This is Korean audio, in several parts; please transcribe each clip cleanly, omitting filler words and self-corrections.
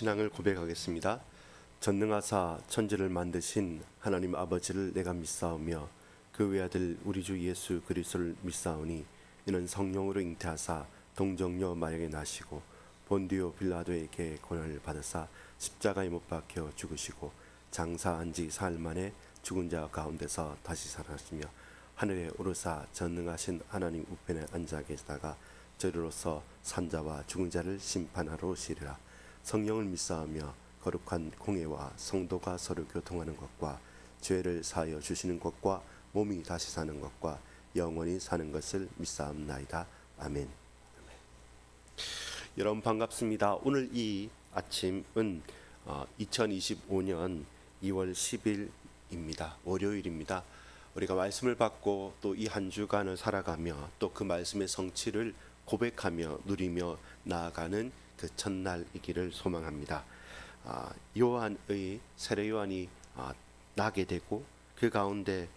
신앙을 고백하겠습니다. 전능하사 천지를 만드신 하나님 아버지를 내가 믿사오며 그 외아들 우리 주 예수 그리스도를 믿사오니 이는 성령으로 잉태하사 동정녀 마리아에 나시고 본디오 빌라도에게 고난을 받으사 십자가에 못 박혀 죽으시고 장사한 지 사흘 만에 죽은 자 가운데서 다시 살아나시며 하늘에 오르사 전능하신 하나님 우편에 앉아 계시다가 저리로서 산자와 죽은 자를 심판하러 오시리라. 성령을 믿사오며 거룩한 공예와 성도가 서로 교통하는 것과 죄를 사하여 주시는 것과 몸이 다시 사는 것과 영원히 사는 것을 믿사옵나이다. 아멘. 여러분 반갑습니다. 오늘 이 아침은 2025년 2월 10일입니다. 월요일입니다. 우리가 말씀을 받고 또 이 한 주간을 살아가며 또 그 말씀의 성취를 고백하며 누리며 나아가는 그 첫날이기를 소망합니다. 요한의 세례 요한이 나게 되고 그 가운데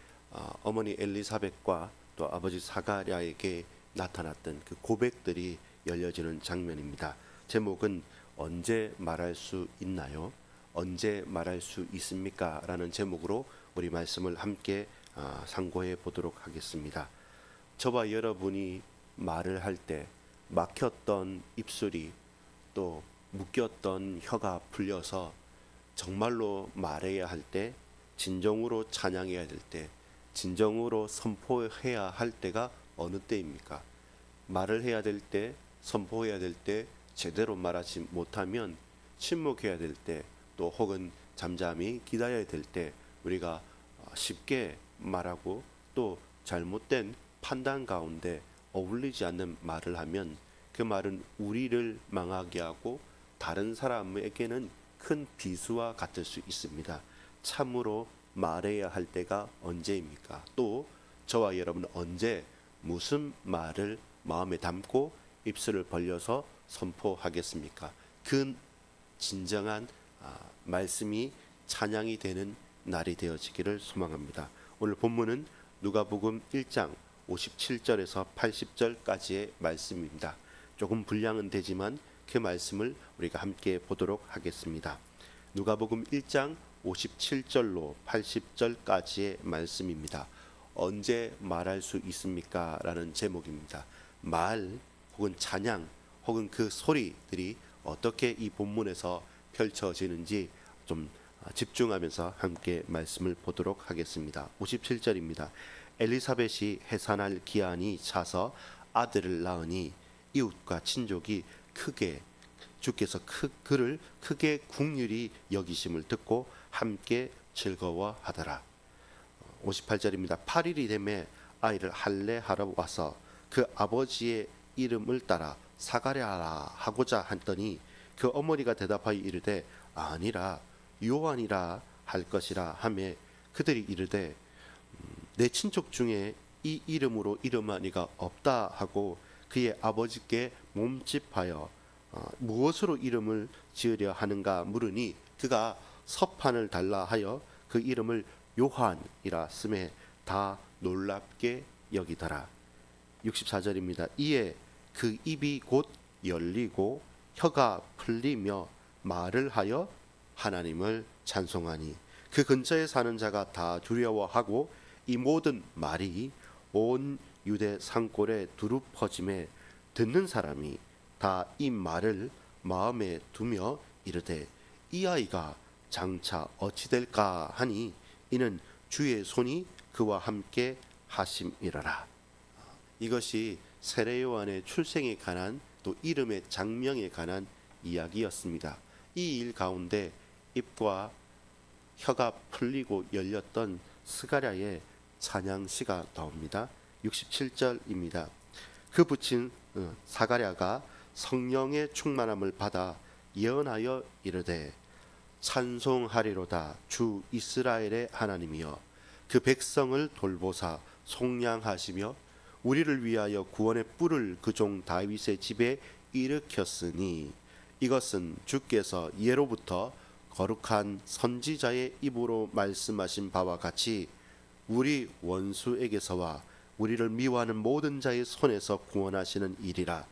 어머니 엘리사벳과 또 아버지 사가랴에게 나타났던 그 고백들이 열려지는 장면입니다. 제목은 언제 말할 수 있나요? 언제 말할 수 있습니까? 라는 제목으로 우리 말씀을 함께 상고해 보도록 하겠습니다. 저와 여러분이 말을 할 때 막혔던 입술이 또 묶였던 혀가 풀려서 정말로 말해야 할 때, 진정으로 찬양해야 될 때, 진정으로 선포해야 할 때가 어느 때입니까? 말을 해야 될 때, 선포해야 될 때 제대로 말하지 못하면 침묵해야 될 때, 또 혹은 잠잠히 기다려야 될 때 우리가 쉽게 말하고 또 잘못된 판단 가운데 어울리지 않는 말을 하면 그 말은 우리를 망하게 하고 다른 사람에게는 큰 비수와 같을 수 있습니다. 참으로 말해야 할 때가 언제입니까? 또 저와 여러분은 언제 무슨 말을 마음에 담고 입술을 벌려서 선포하겠습니까? 그 진정한 말씀이 찬양이 되는 날이 되어지기를 소망합니다. 오늘 본문은 누가복음 1장 57절에서 80절까지의 말씀입니다. 조금 분량은 되지만 그 말씀을 우리가 함께 보도록 하겠습니다. 누가복음 1장 57절로 80절까지의 말씀입니다. 언제 말할 수 있습니까? 라는 제목입니다. 말 혹은 찬양 혹은 그 소리들이 어떻게 이 본문에서 펼쳐지는지 좀 집중하면서 함께 말씀을 보도록 하겠습니다. 57절입니다. 엘리사벳이 해산할 기한이 차서 아들을 낳으니 이웃과 친족이 크게 주께서 그를 크게 긍휼히 여기심을 듣고 함께 즐거워하더라. 58절입니다. 8일이 되매 아이를 할례하러 와서 그 아버지의 이름을 따라 사가랴라 하고자 했더니 그 어머니가 대답하여 이르되 아니라 요한이라 할 것이라 하매 그들이 이르되 내 친족 중에 이 이름으로 이름한 이가 없다 하고 그의 아버지께 몸집하여 무엇으로 이름을 지으려 하는가 물으니 그가 서판을 달라 하여 그 이름을 요한이라 쓰매 다 놀랍게 여기더라. 64절입니다. 이에 그 입이 곧 열리고 혀가 풀리며 말을 하여 하나님을 찬송하니 그 근처에 사는 자가 다 두려워하고 이 모든 말이 온 유대 산골에 두루 퍼짐에 듣는 사람이 다 이 말을 마음에 두며 이르되 이 아이가 장차 어찌 될까 하니 이는 주의 손이 그와 함께 하심이라라. 이것이 세례 요한의 출생에 관한 또 이름의 장명에 관한 이야기였습니다. 이 일 가운데 입과 혀가 풀리고 열렸던 스가랴의 찬양시가 나옵니다. 67절입니다. 그 붙인 사가랴가 성령의 충만함을 받아 예언하여 이르되 찬송하리로다 주 이스라엘의 하나님이여 그 백성을 돌보사 속량하시며 우리를 위하여 구원의 뿔을 그 종 다윗의 집에 일으켰으니 이것은 주께서 예로부터 거룩한 선지자의 입으로 말씀하신 바와 같이 우리 원수에게서와 우리를 미워하는 모든 자의 손에서 구원하시는 일이라.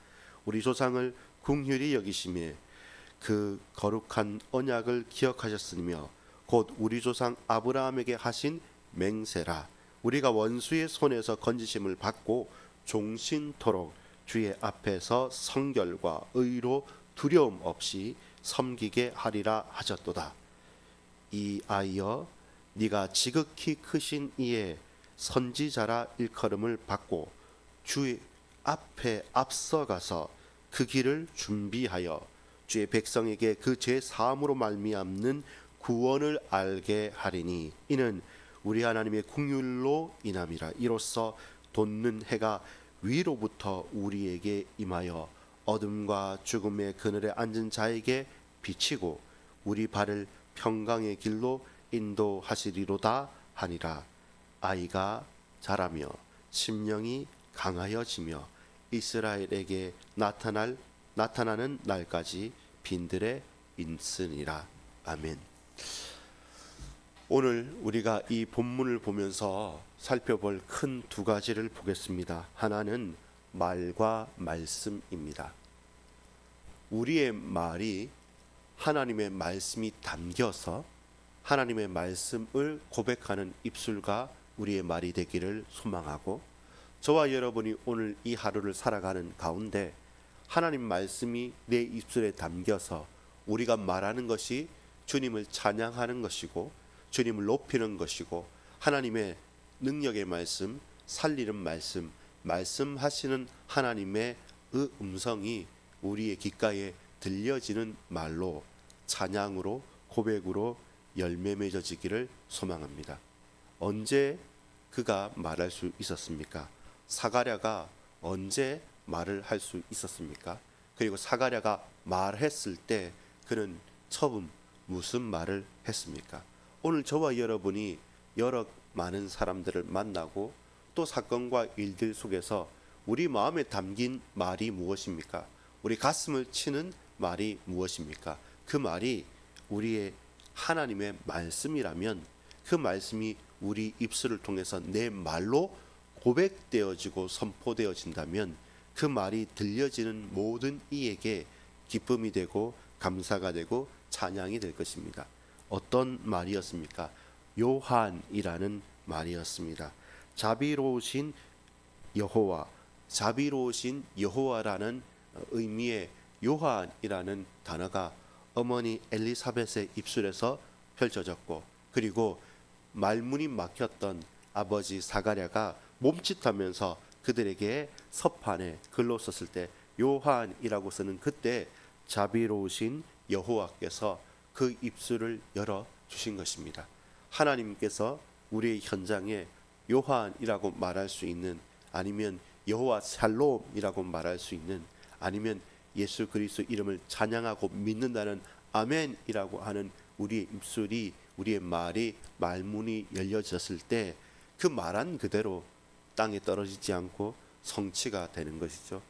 우리 조상을 긍휼히 여기시며 그 거룩한 언약을 기억하셨으며 곧 우리 조상 아브라함에게 하신 맹세라. 우리가 원수의 손에서 건지심을 받고 종신토록 주의 앞에서 성결과 의로 두려움 없이 섬기게 하리라 하셨도다. 이 아이여, 네가 지극히 크신 이의 선지자라 일컬음을 받고 주의 앞에 앞서가서 그 길을 준비하여 주의 백성에게 그 죄 사함으로 말미암는 구원을 알게 하리니 이는 우리 하나님의 긍휼로 인함이라. 이로써 돋는 해가 위로부터 우리에게 임하여 어둠과 죽음의 그늘에 앉은 자에게 비치고 우리 발을 평강의 길로 인도하시리로다 하니라. 아이가 자라며 심령이 강하여지며 이스라엘에게 나타나는 날까지 빈들에 있으니라. 아멘. 오늘 우리가 이 본문을 보면서 살펴볼 큰 두 가지를 보겠습니다. 하나는 말과 말씀입니다. 우리의 말이 하나님의 말씀이 담겨서 하나님의 말씀을 고백하는 입술과 우리의 말이 되기를 소망하고, 저와 여러분이 오늘 이 하루를 살아가는 가운데 하나님 말씀이 내 입술에 담겨서 우리가 말하는 것이 주님을 찬양하는 것이고 주님을 높이는 것이고 하나님의 능력의 말씀, 살리는 말씀, 말씀하시는 하나님의 그 음성이 우리의 귓가에 들려지는 말로 찬양으로 고백으로 열매 맺어지기를 소망합니다. 언제 그가 말할 수 있었습니까? 사가랴가 언제 말을 할 수 있었습니까? 그리고 사가랴가 말했을 때 그는 처음 무슨 말을 했습니까? 오늘 저와 여러분이 여러 많은 사람들을 만나고 또 사건과 일들 속에서 우리 마음에 담긴 말이 무엇입니까? 우리 가슴을 치는 말이 무엇입니까? 그 말이 우리의 하나님의 말씀이라면 그 말씀이 우리 입술을 통해서 내 말로 고백되어지고 선포되어진다면 그 말이 들려지는 모든 이에게 기쁨이 되고 감사가 되고 찬양이 될 것입니다. 어떤 말이었습니까? 요한이라는 말이었습니다. 자비로우신 여호와, 자비로우신 여호와라는 의미의 요한이라는 단어가 어머니 엘리사벳의 입술에서 펼쳐졌고, 그리고 말문이 막혔던 아버지 사가랴가 몸짓하면서 그들에게 서판에 글로 썼을 때 요한이라고 쓰는 그때 자비로우신 여호와께서 그 입술을 열어 주신 것입니다. 하나님께서 우리의 현장에 요한이라고 말할 수 있는, 아니면 여호와 샬롬이라고 말할 수 있는, 아니면 예수 그리스도 이름을 찬양하고 믿는다는 아멘이라고 하는 우리의 입술이, 우리의 말이, 말문이 열려졌을 때 그 말한 그대로 땅에 떨어지지 않고 성취가 되는 것이죠.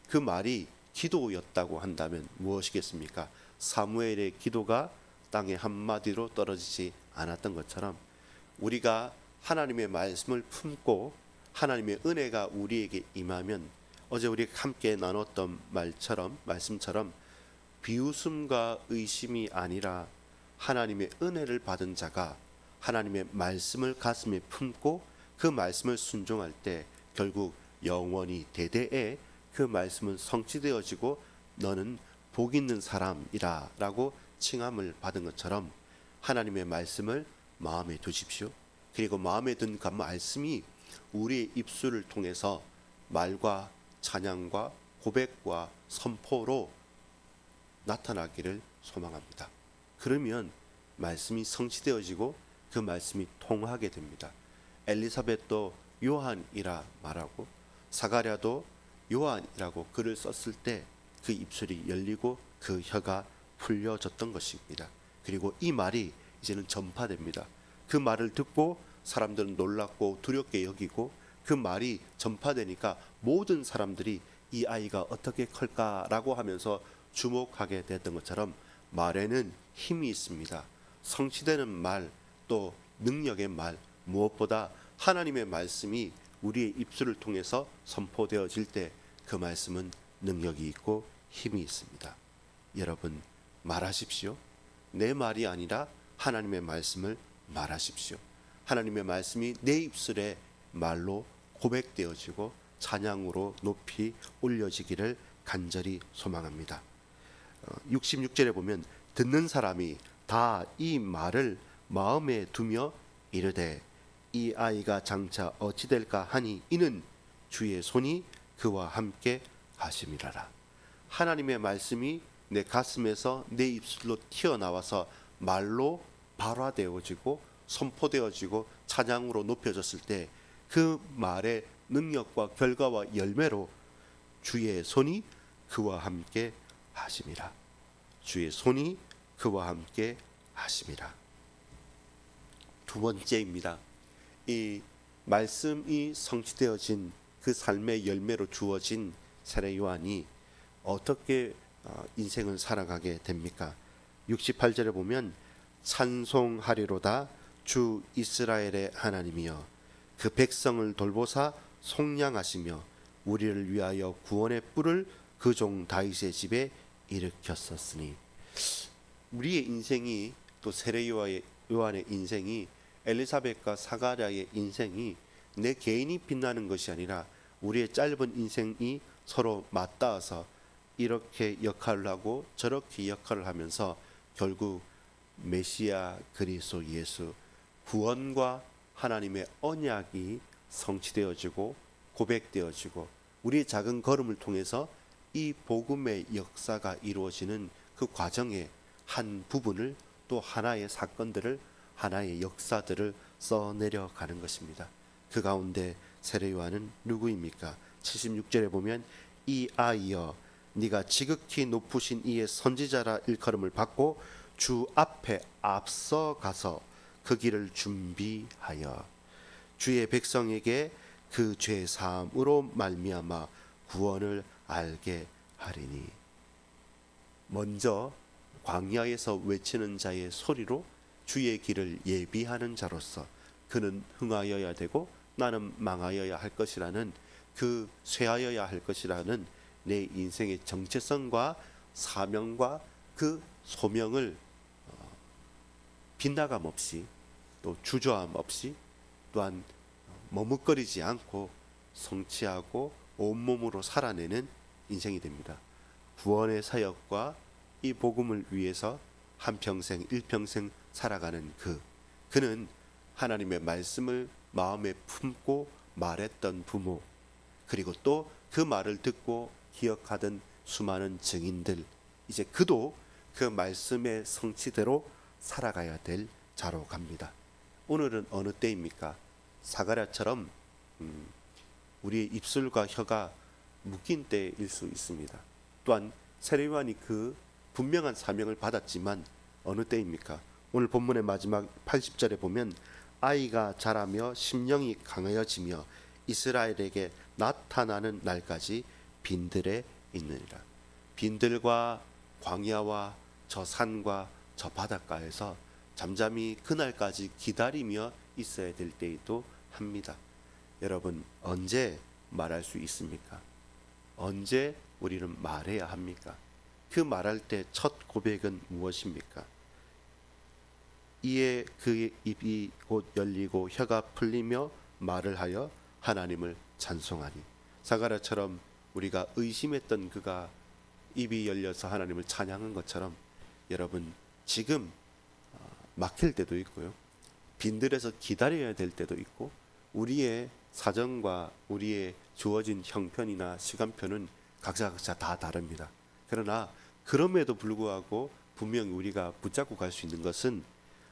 그 말이 기도였다고 한다면 무엇이겠습니까? 사무엘의 기도가 땅에 한마디로 떨어지지 않았던 것처럼 우리가 하나님의 말씀을 품고 하나님의 은혜가 우리에게 임하면, 어제 우리가 함께 나눴던 말씀처럼 비웃음과 의심이 아니라 하나님의 은혜를 받은 자가 하나님의 말씀을 가슴에 품고 그 말씀을 순종할 때 결국 영원히 대대에 그 말씀은 성취되어지고 너는 복 있는 사람이라 라고 칭함을 받은 것처럼 하나님의 말씀을 마음에 두십시오. 그리고 마음에 든 그 말씀이 우리의 입술을 통해서 말과 찬양과 고백과 선포로 나타나기를 소망합니다. 그러면 말씀이 성취되어지고 그 말씀이 통하게 됩니다. 엘리사벳도 요한이라 말하고 사가랴도 요한이라고 글을 썼을 때 그 입술이 열리고 그 혀가 풀려졌던 것입니다. 그리고 이 말이 이제는 전파됩니다. 그 말을 듣고 사람들은 놀랍고 두렵게 여기고 그 말이 전파되니까 모든 사람들이 이 아이가 어떻게 클까라고 하면서 주목하게 됐던 것처럼 말에는 힘이 있습니다. 성취되는 말, 또 능력의 말, 무엇보다 하나님의 말씀이 우리의 입술을 통해서 선포되어질 때 그 말씀은 능력이 있고 힘이 있습니다. 여러분, 말하십시오. 내 말이 아니라 하나님의 말씀을 말하십시오. 하나님의 말씀이 내 입술에 말로 고백되어지고 찬양으로 높이 올려지기를 간절히 소망합니다. 66절에 보면 듣는 사람이 다 이 말을 마음에 두며 이르되 이 아이가 장차 어찌 될까 하니 이는 주의 손이 그와 함께 하심이라라. 하나님의 말씀이 내 가슴에서 내 입술로 튀어나와서 말로 발화되어지고 선포되어지고 찬양으로 높여졌을 때 그 말의 능력과 결과와 열매로 주의 손이 그와 함께 하심이라. 주의 손이 그와 함께 하심이라. 두 번째입니다. 이 말씀이 성취되어진 그 삶의 열매로 주어진 세례 요한이 어떻게 인생을 살아가게 됩니까? 68절에 보면 찬송하리로다 주 이스라엘의 하나님이여 그 백성을 돌보사 속량하시며 우리를 위하여 구원의 뿔을 그 종 다윗의 집에 일으켰었으니. 우리의 인생이 또 세례 요한의 인생이 엘리사벳과 사가랴의 인생이 내 개인이 빛나는 것이 아니라 우리의 짧은 인생이 서로 맞닿아서 이렇게 역할을 하고 저렇게 역할을 하면서 결국 메시아 그리스도 예수 구원과 하나님의 언약이 성취되어지고 고백되어지고 우리의 작은 걸음을 통해서 이 복음의 역사가 이루어지는 그 과정의 한 부분을 또 하나의 사건들을 하나의 역사들을 써내려가는 것입니다. 그 가운데 세례 요한은 누구입니까? 76절에 보면 이 아이여 네가 지극히 높으신 이의 선지자라 일컬음을 받고 주 앞에 앞서가서 그 길을 준비하여 주의 백성에게 그 죄 사함으로 말미암아 구원을 알게 하리니. 먼저 광야에서 외치는 자의 소리로 주의 길을 예비하는 자로서 그는 흥하여야 되고 나는 망하여야 할 것이라는 그 쇠하여야 할 것이라는 내 인생의 정체성과 사명과 그 소명을 빗나감 없이 또 주저함 없이 또한 머뭇거리지 않고 성취하고 온몸으로 살아내는 인생이 됩니다. 구원의 사역과 이 복음을 위해서 한평생 일평생 살아가는 그는 하나님의 말씀을 마음에 품고 말했던 부모, 그리고 또 그 말을 듣고 기억하던 수많은 증인들, 이제 그도 그 말씀의 성취대로 살아가야 될 자로 갑니다. 오늘은 어느 때입니까? 사가랴처럼 우리의 입술과 혀가 묶인 때일 수 있습니다. 또한 세례 요한이 그 분명한 사명을 받았지만 어느 때입니까? 오늘 본문의 마지막 80절에 보면 아이가 자라며 심령이 강하여지며 이스라엘에게 나타나는 날까지 빈들에 있느니라. 빈들과 광야와 저 산과 저 바닷가에서 잠잠히 그날까지 기다리며 있어야 될 때이기도 합니다. 여러분, 언제 말할 수 있습니까? 언제 우리는 말해야 합니까? 그 말할 때 첫 고백은 무엇입니까? 이에 그 입이 곧 열리고 혀가 풀리며 말을 하여 하나님을 찬송하니. 사가랴처럼 우리가 의심했던 그가 입이 열려서 하나님을 찬양한 것처럼 여러분 지금 막힐 때도 있고요, 빈들에서 기다려야 될 때도 있고, 우리의 사정과 우리의 주어진 형편이나 시간표는 각자 다 다릅니다. 그러나 그럼에도 불구하고 분명히 우리가 붙잡고 갈 수 있는 것은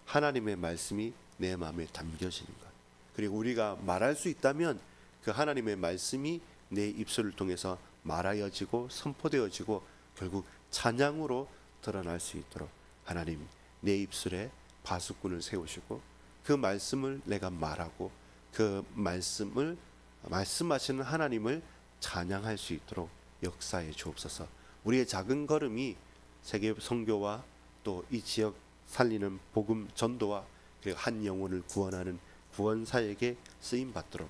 하나님의 말씀이 내 마음에 담겨지는 것, 그리고 우리가 말할 수 있다면 그 하나님의 말씀이 내 입술을 통해서 말하여지고 선포되어지고 결국 찬양으로 드러날 수 있도록 하나님 내 입술에 파수꾼을 세우시고 그 말씀을 내가 말하고 그 말씀을 말씀하시는 하나님을 찬양할 수 있도록 역사해 주옵소서. 우리의 작은 걸음이 세계 선교와 또 이 지역 살리는 복음 전도와 그리고 한 영혼을 구원하는 구원사에게 쓰임 받도록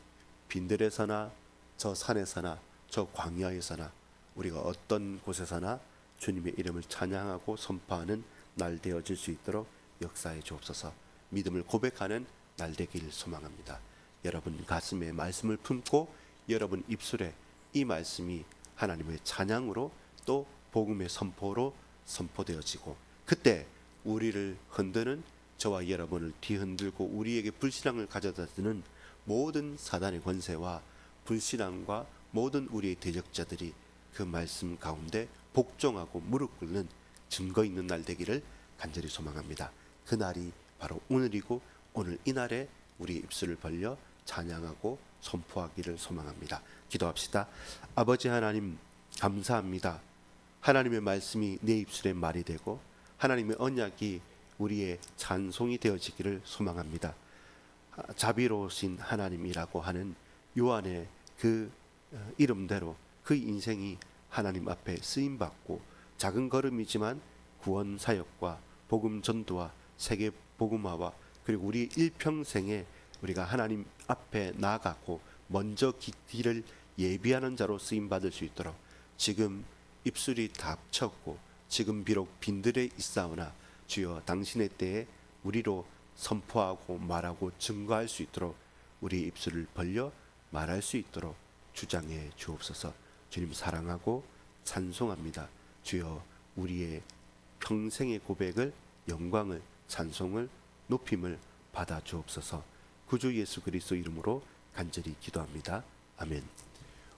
빈들에서나 저 산에서나 저 광야에서나 우리가 어떤 곳에서나 주님의 이름을 찬양하고 선포하는 날 되어질 수 있도록 역사해 주옵소서. 믿음을 고백하는 날 되길 소망합니다. 여러분 가슴에 말씀을 품고 여러분 입술에 이 말씀이 하나님의 찬양으로 또 복음의 선포로 선포되어지고, 그때 우리를 흔드는, 저와 여러분을 뒤흔들고 우리에게 불신앙을 가져다 드는 모든 사단의 권세와 불신앙과 모든 우리의 대적자들이 그 말씀 가운데 복종하고 무릎 꿇는 증거 있는 날 되기를 간절히 소망합니다. 그 날이 바로 오늘이고, 오늘 이 날에 우리 입술을 벌려 찬양하고 선포하기를 소망합니다. 기도합시다. 아버지 하나님, 감사합니다. 하나님의 말씀이 내 입술에 말이 되고 하나님의 언약이 우리의 찬송이 되어지기를 소망합니다. 자비로우신 하나님이라고 하는 요한의 그 이름대로 그 인생이 하나님 앞에 쓰임받고 작은 걸음이지만 구원 사역과 복음 전도와 세계 복음화와 그리고 우리 일평생에 우리가 하나님 앞에 나아가고 먼저 길을 예비하는 자로 쓰임받을 수 있도록 지금 입술이 닫혔고 지금 비록 빈들에 있사오나 주여 당신의 때에 우리로 선포하고 말하고 증거할 수 있도록 우리 입술을 벌려 말할 수 있도록 주장해 주옵소서. 주님 사랑하고 찬송합니다. 주여 우리의 평생의 고백을, 영광을, 찬송을, 높임을 받아 주옵소서. 구주 예수 그리스도 이름으로 간절히 기도합니다. 아멘.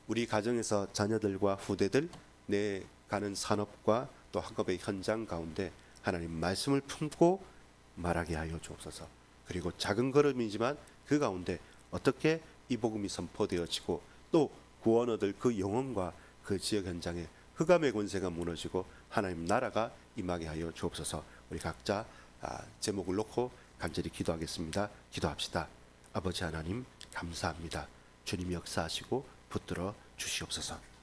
우리 가정에서 자녀들과 후대들, 내 가는 산업과 또 학업의 현장 가운데 하나님 말씀을 품고 말하게 하여 주옵소서. 그리고 작은 걸음이지만 그 가운데 어떻게 이 복음이 선포되어지고 또 구원 얻을 그 영혼과 그 지역 현장에 흑암의 권세가 무너지고 하나님 나라가 임하게 하여 주옵소서. 우리 각자 제목을 놓고 간절히 기도하겠습니다. 기도합시다. 아버지 하나님 감사합니다. 주님 역사하시고 붙들어 주시옵소서.